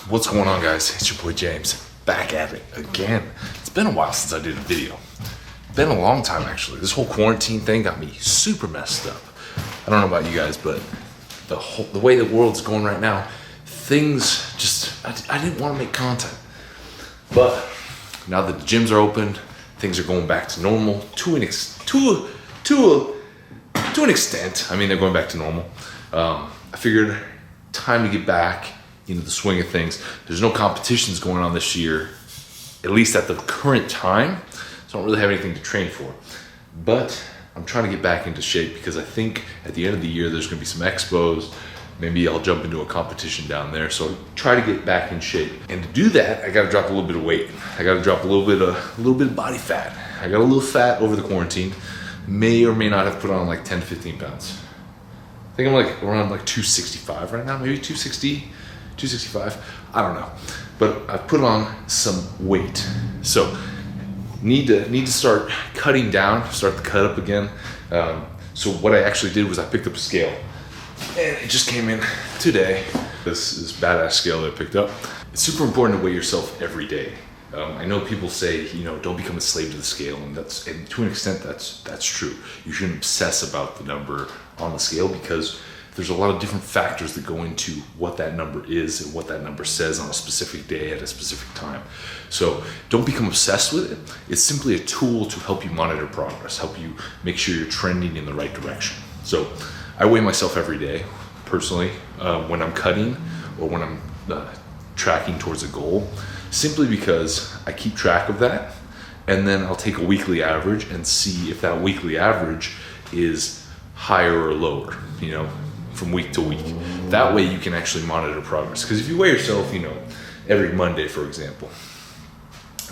What's going on, guys? It's your boy James, back at it again. It's been a while since I did a video. Been a long time, actually. This whole quarantine thing got me super messed up. I don't know about you guys, but the way the world's going right now, things just, I didn't want to make content. But now that the gyms are open, things are going back to normal to an extent. I mean, they're going back to normal. I figured time to get back into the swing of things. There's no competitions going on this year, at least at the current time, so I don't really have anything to train for. But I'm trying to get back into shape because I think at the end of the year there's gonna be some expos. Maybe I'll jump into a competition down there. So try to get back in shape. And to do that, I gotta drop a little bit of weight. I gotta drop a little bit of body fat. I got a little fat over the quarantine. May or may not have put on like 10 to 15 pounds. I think I'm like around like 265 right now, maybe 260, 265, I don't know. But I've put on some weight. So need to start cutting down, start the cut up again. So what I actually did was I picked up a scale and it just came in today. This badass scale that I picked up. It's super important to weigh yourself every day. I know people say, don't become a slave to the scale, and to an extent that's true. You shouldn't obsess about the number on the scale because there's a lot of different factors that go into what that number is and what that number says on a specific day at a specific time. So don't become obsessed with it. It's simply a tool to help you monitor progress, help you make sure you're trending in the right direction. So I weigh myself every day, personally, when I'm cutting or when I'm tracking towards a goal, simply because I keep track of that, and then I'll take a weekly average and see if that weekly average is higher or lower, from week to week. That way you can actually monitor progress. Because if you weigh yourself, every Monday, for example,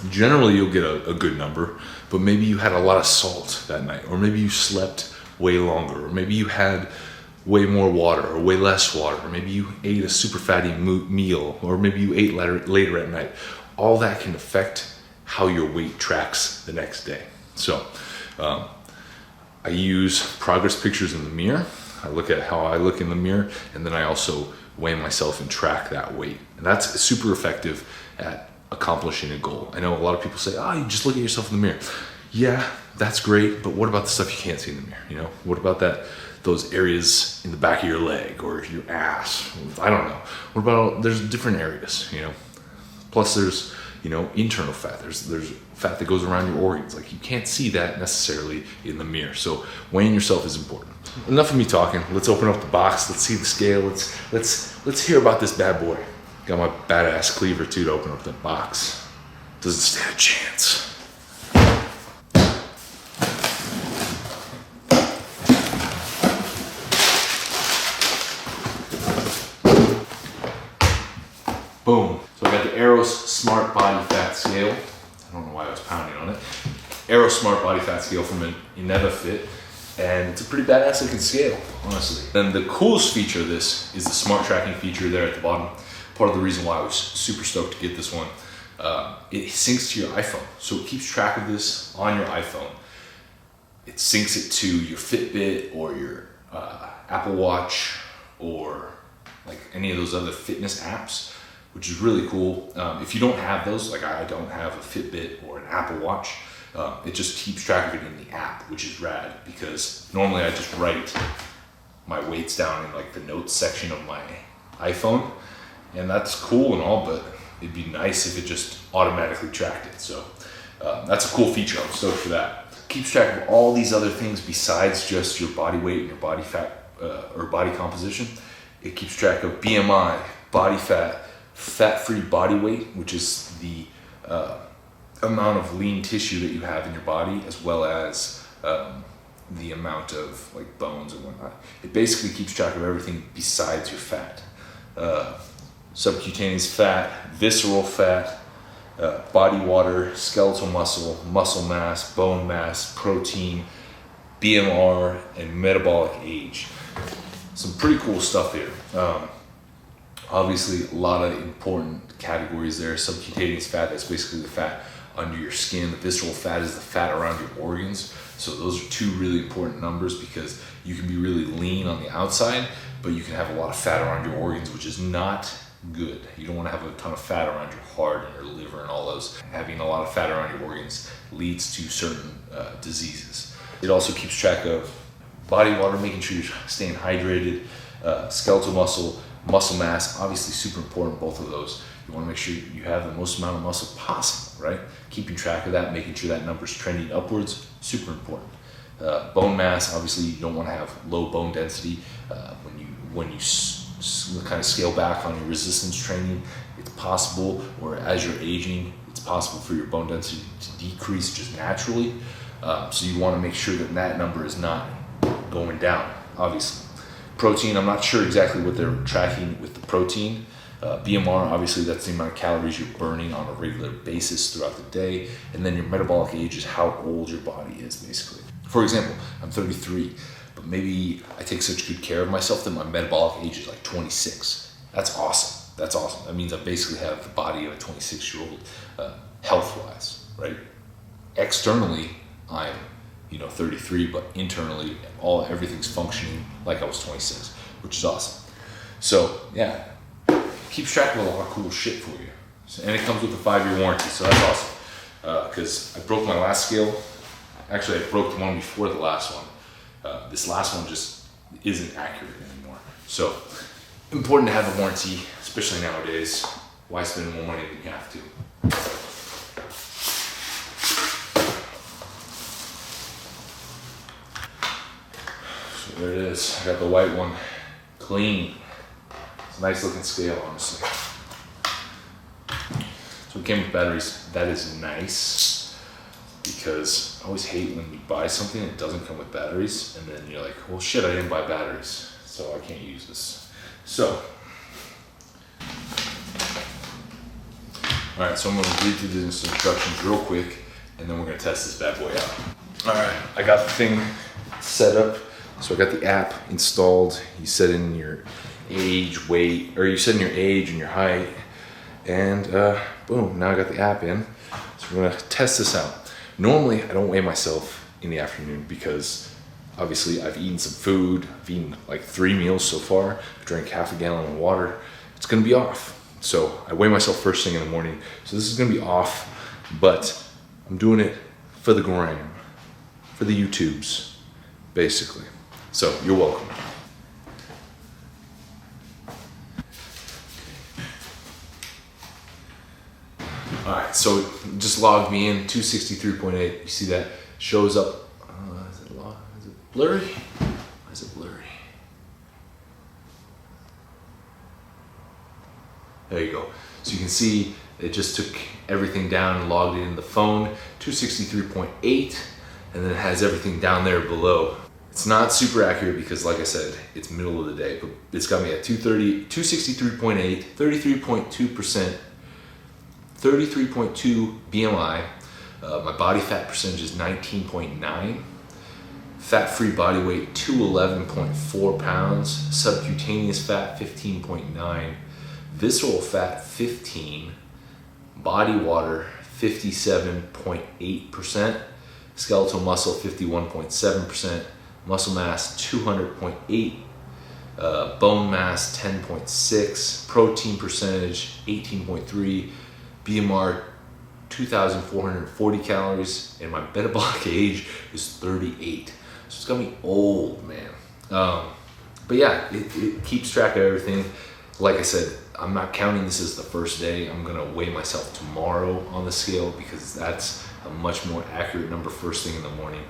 generally you'll get a good number, but maybe you had a lot of salt that night, or maybe you slept way longer, or maybe you had way more water or way less water, or maybe you ate a super fatty meal, or maybe you ate later at night. All that can affect how your weight tracks the next day. So I use progress pictures in the mirror. I look at how I look in the mirror, and then I also weigh myself and track that weight. And that's super effective at accomplishing a goal. I know a lot of people say, you just look at yourself in the mirror. Yeah, that's great, but what about the stuff you can't see in the mirror? What about those areas in the back of your leg or your ass? I don't know. What about, there's different areas, Plus there's, internal fat. There's fat that goes around your organs. Like, you can't see that necessarily in the mirror. So weighing yourself is important. Enough of me talking. Let's open up the box. Let's see the scale. Let's hear about this bad boy. Got my badass cleaver too to open up the box. Doesn't stand a chance. Boom. So I got the Eros Smart Body Fat Scale. I don't know why I was pounding on it. Eros Smart Body Fat Scale from an Inevifit. And it's a pretty badass looking scale, honestly. And the coolest feature of this is the smart tracking feature there at the bottom. Part of the reason why I was super stoked to get this one. It syncs to your iPhone. So it keeps track of this on your iPhone. It syncs it to your Fitbit or your Apple Watch or like any of those other fitness apps, which is really cool. If you don't have those, like I don't have a Fitbit or an Apple Watch, it just keeps track of it in the app, which is rad, because normally I just write my weights down in like the notes section of my iPhone, and that's cool and all, but it'd be nice if it just automatically tracked it. So that's a cool feature. I'm stoked for that. Keeps track of all these other things besides just your body weight and your body fat or body composition. It keeps track of BMI, body fat, fat-free body weight, which is the amount of lean tissue that you have in your body, as well as the amount of like bones and whatnot. It basically keeps track of everything besides your fat. Subcutaneous fat, visceral fat, body water, skeletal muscle, muscle mass, bone mass, protein, BMR, and metabolic age. Some pretty cool stuff here. Obviously, a lot of important categories there. Subcutaneous fat, that's basically the fat under your skin. The visceral fat is the fat around your organs. So those are two really important numbers, because you can be really lean on the outside, but you can have a lot of fat around your organs, which is not good. You don't want to have a ton of fat around your heart and your liver and all those. Having a lot of fat around your organs leads to certain diseases. It also keeps track of body water, making sure you're staying hydrated, skeletal muscle, muscle mass, obviously super important, both of those. You want to make sure you have the most amount of muscle possible, right? Keeping track of that, making sure that number's trending upwards, super important. Bone mass, obviously you don't want to have low bone density. When you kind of scale back on your resistance training, it's possible, or as you're aging, it's possible for your bone density to decrease just naturally. So you want to make sure that that number is not going down, obviously. Protein, I'm not sure exactly what they're tracking with the protein. BMR, obviously that's the amount of calories you're burning on a regular basis throughout the day. And then your metabolic age is how old your body is, basically. For example, I'm 33, but maybe I take such good care of myself that my metabolic age is like 26. That's awesome. That's awesome. That means I basically have the body of a 26-year-old health-wise, right? Externally, I'm 33, but internally, everything's functioning like I was 26, which is awesome. So yeah, keeps track of a lot of cool shit for you. And it comes with a 5-year warranty, so that's awesome. Because I broke my last scale. Actually, I broke the one before the last one. This last one just isn't accurate anymore. So important to have a warranty, especially nowadays. Why spend more money than you have to? So there it is. I got the white one, clean. It's a nice looking scale, honestly. So it came with batteries. That is nice, because I always hate when you buy something that doesn't come with batteries, and then you're like, well shit, I didn't buy batteries, so I can't use this. So, all right, so I'm gonna read through these instructions real quick, and then we're gonna test this bad boy out. All right, I got the thing set up. So I got the app installed. You set in your age, weight, or you set in your age and your height, and boom, now I got the app in. So we're gonna test this out. Normally, I don't weigh myself in the afternoon because obviously I've eaten some food. I've eaten like 3 meals so far. I drank half a gallon of water. It's gonna be off. So I weigh myself first thing in the morning. So this is gonna be off, but I'm doing it for the gram, for the YouTubes, basically. So you're welcome. All right, so it just logged me in, 263.8. You see that shows up. Is it blurry? Why is it blurry? There you go. So you can see it just took everything down and logged it in the phone, 263.8, and then it has everything down there below. It's not super accurate because, like I said, it's middle of the day, but it's got me at 263.8, 33.2%, 33.2 BMI. My body fat percentage is 19.9. Fat-free body weight, 211.4 pounds. Subcutaneous fat, 15.9. Visceral fat, 15. Body water, 57.8%. Skeletal muscle, 51.7%. Muscle mass, 200.8. Bone mass, 10.6. Protein percentage, 18.3. BMR, 2,440 calories, and my metabolic age is 38. So it's got me old, man. But yeah, it keeps track of everything. Like I said, I'm not counting this as the first day. I'm gonna weigh myself tomorrow on the scale because that's a much more accurate number first thing in the morning.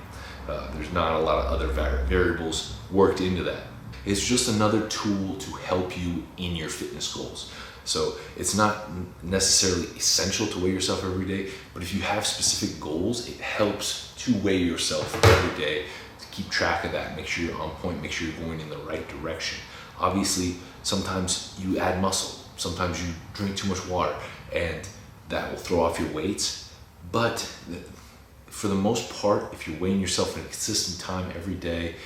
There's not a lot of other variables worked into that. It's just another tool to help you in your fitness goals. So it's not necessarily essential to weigh yourself every day, but if you have specific goals, it helps to weigh yourself every day to keep track of that, make sure you're on point, make sure you're going in the right direction. Obviously, sometimes you add muscle, sometimes you drink too much water, and that will throw off your weights. But for the most part, if you're weighing yourself in a consistent time every day,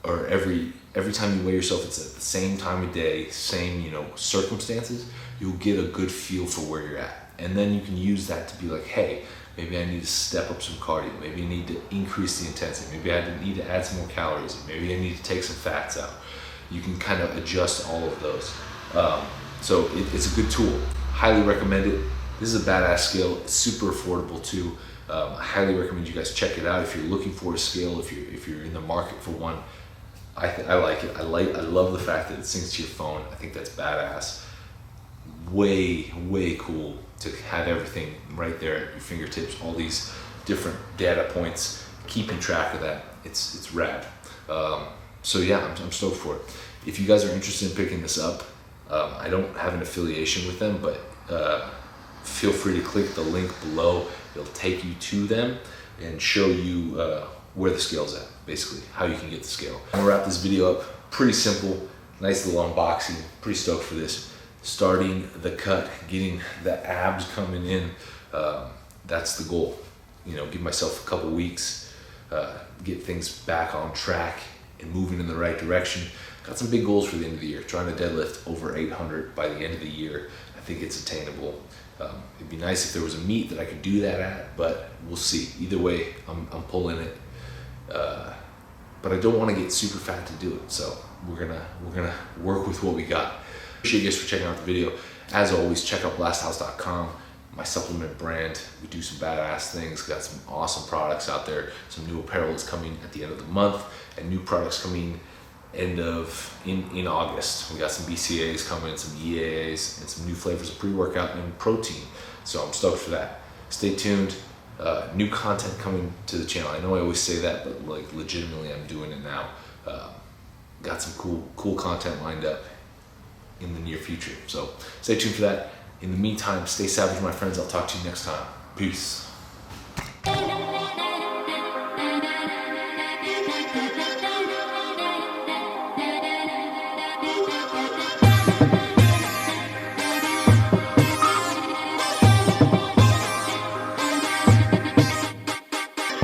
or every time you weigh yourself, it's at the same time of day, same circumstances, you'll get a good feel for where you're at. And then you can use that to be like, hey, maybe I need to step up some cardio, maybe I need to increase the intensity, maybe I need to add some more calories, maybe I need to take some fats out. You can kind of adjust all of those. So it's a good tool. Highly recommend it. This is a badass scale. It's super affordable too. I highly recommend you guys check it out if you're looking for a scale. If you're in the market for one, I like it. I love the fact that it syncs to your phone. I think that's badass. Way cool to have everything right there at your fingertips. All these different data points, keeping track of that. It's rad. So yeah, I'm stoked for it. If you guys are interested in picking this up, I don't have an affiliation with them, but feel free to click the link below. It'll take you to them and show you where the scale's at, basically, how you can get the scale. I'm gonna wrap this video up. Pretty simple, nice little unboxing. Pretty stoked for this. Starting the cut, getting the abs coming in, that's the goal. You know, give myself a couple weeks, get things back on track and moving in the right direction. Got some big goals for the end of the year, trying to deadlift over 800 by the end of the year. I think it's attainable. It'd be nice if there was a meet that I could do that at, but we'll see. Either way, I'm pulling it. But I don't want to get super fat to do it, so we're gonna work with what we got. Appreciate you guys for checking out the video. As always, check out BlastHouse.com, my supplement brand. We do some badass things. Got some awesome products out there. Some new apparel is coming at the end of the month, and new products coming in August. We got some BCAAs coming, some EAAs, and some new flavors of pre-workout and protein. So I'm stoked for that. Stay tuned. New content coming to the channel. I know I always say that, but like legitimately, I'm doing it now. Got some cool content lined up in the near future. So stay tuned for that. In the meantime, stay savage, my friends. I'll talk to you next time. Peace.